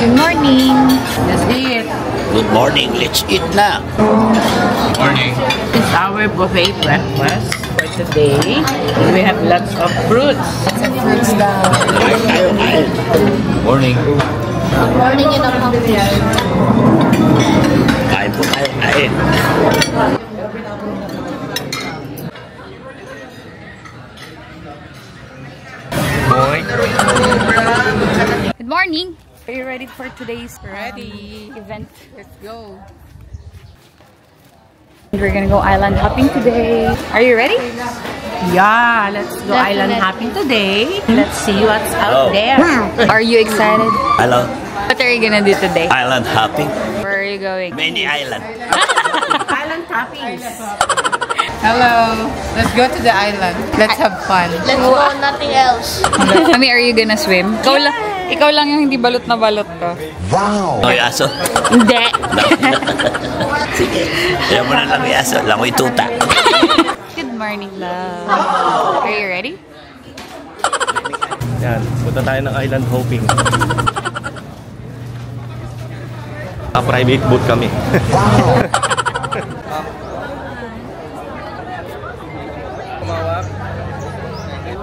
Good morning. Let's eat. Good morning. Let's eat na. Good morning. It's our buffet breakfast for today. We have lots of fruits. Fruits daw. Morning. Good morning in a pumpkin. Kain po tayo. Kain. Good morning. Are you ready for today's event? Let's go. We're gonna go island hopping today. Are you ready? Yeah, let's go island hopping today. Let's see what's out there. Are you excited? Hello. What are you gonna do today? Island hopping. Where are you going? Many island. Island hopping. Hello. Let's go to the island. Let's have fun. Let's go, nothing else. Mami, are you gonna swim? Ikaw lang yung hindi balot na balot ko. Wow! Langoy aso. Hindi. Sige. Ayaw mo na langoy aso. Langoy tuta. Good morning, love. Are you ready? Yan, punta tayo ng island hopping. Private boat kami.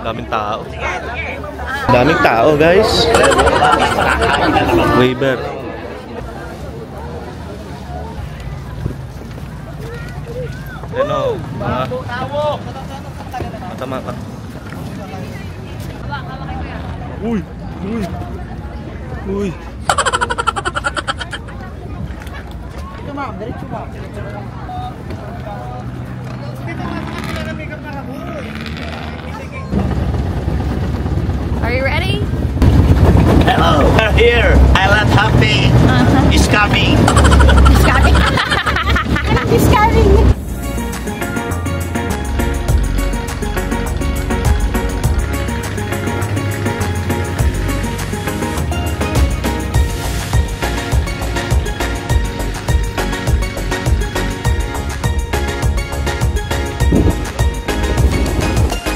Daming tao. Daming tao, guys. Waiver. Ano? Matama ka. Uy! Uy! Uy! Are you ready? Hello. We're here. Island hopping. It's coming. It's coming. It's coming.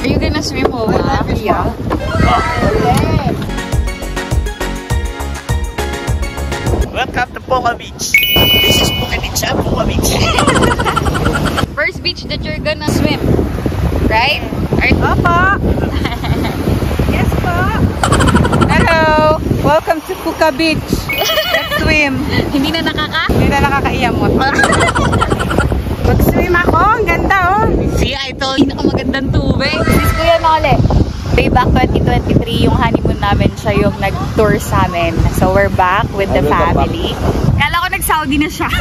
Are you gonna swim over? Yeah. Welcome to Poca Beach. This is Poca Beach. Poca Beach. First beach that you're gonna swim, right? Papa. Yes, po. Hello. Welcome to Puka Beach. Let's swim. Hindi na Hindi na nakakaiyamot. Mag-swim ako. Ang ganda, oh. See, I told you, pinakamagandang tubig. Sis Kuya Nole. Way back 2023, yung honeymoon namin, siya yung nag-tour sa amin. So, we're back with the family. Kala ko nag-Saudi na siya.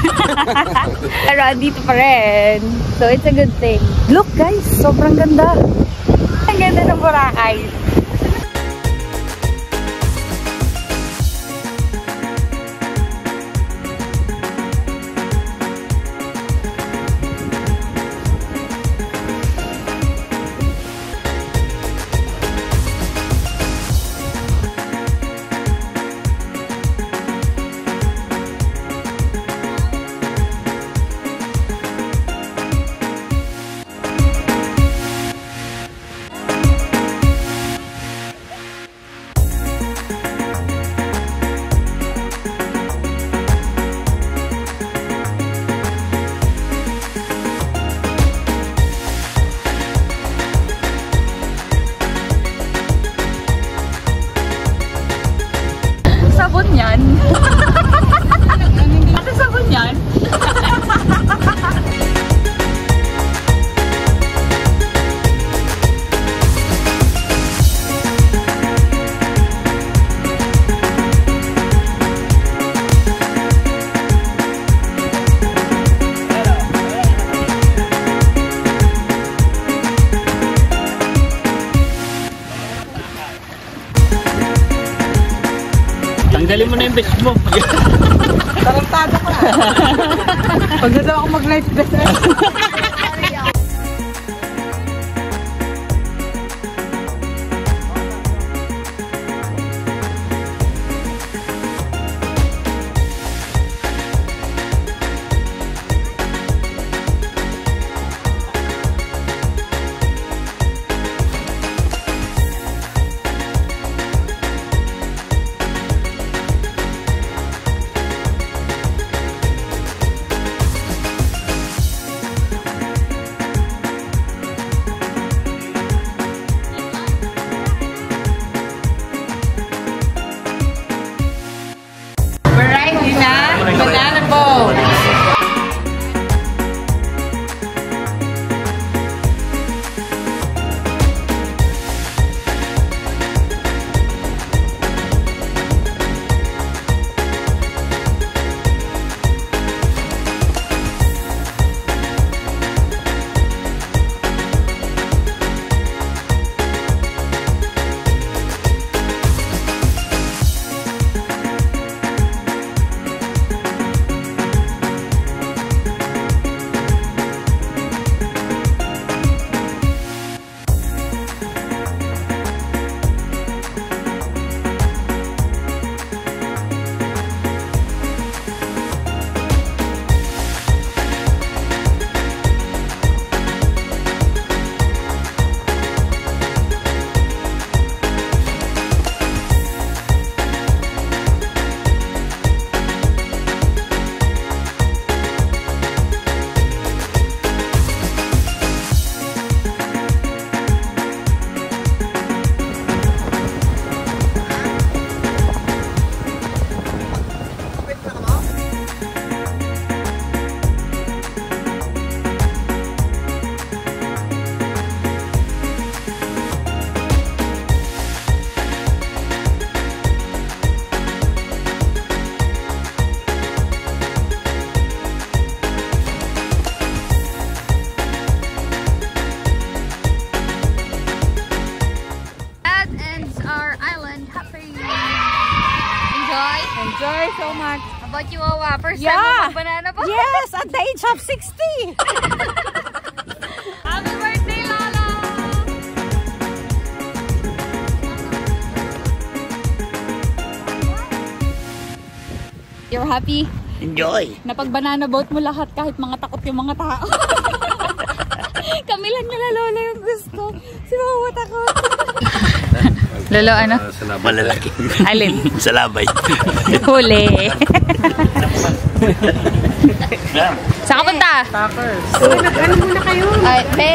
Pero dito pa rin. So, it's a good thing. Look, guys. Sobrang ganda. Ang ganda ng Boracay. Sabon yan. Ano sabon yan? Tanggalin mo na yung best mo. Tarantado ko. Pag na daw ako mag-life vest. enjoy so much. How about you, Wawa? First time Yeah. mo banana po? Yes, at the age of 60. Happy birthday, Lala! You're happy? Enjoy. Napag-banana boat mo lahat kahit mga takot yung mga tao. Kami lang nila Lola yung gusto. Si Wawa takot. Lolo, ano? Malalaki. Alin? Salabay. Huli. Saan ka punta? Packers. Ano muna kayo? Ay, be.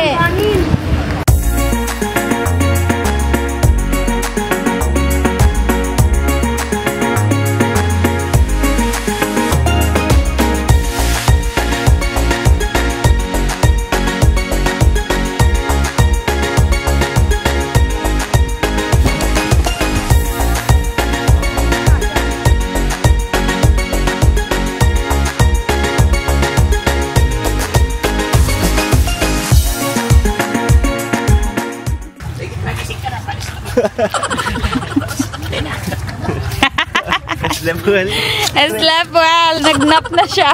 Slept well. Slept well. Nagnap na siya.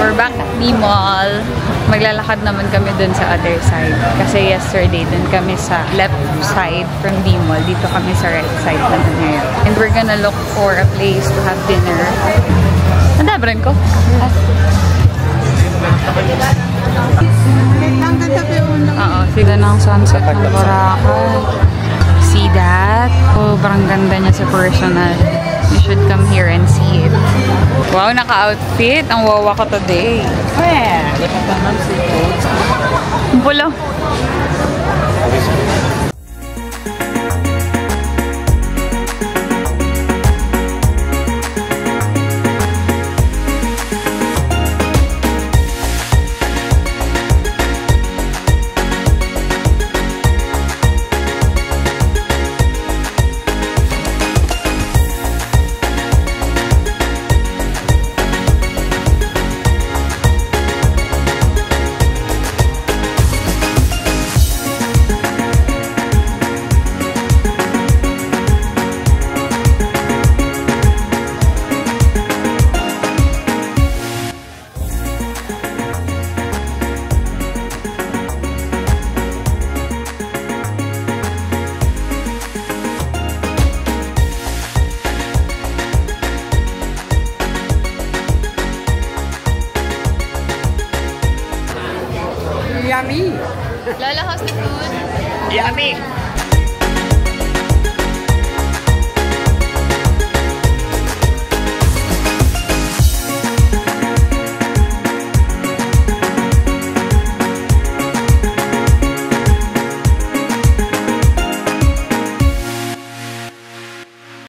We're back at the mall. Maglalakad naman kami dun sa other side. Kasi yesterday, dun kami sa left side from the mall. Dito kami sa right side naman ngayon. And we're gonna look for a place to have dinner. Nadabran ko. Ang ganda pa yung Oo, sila ng sunset ng Boracay. See that? Sobrang ganda niya sa personal. You should come here and see it. Wow, naka-outfit. Ang wawa ko today. Ang pula. yummy. Lola, how's the food? Yummy.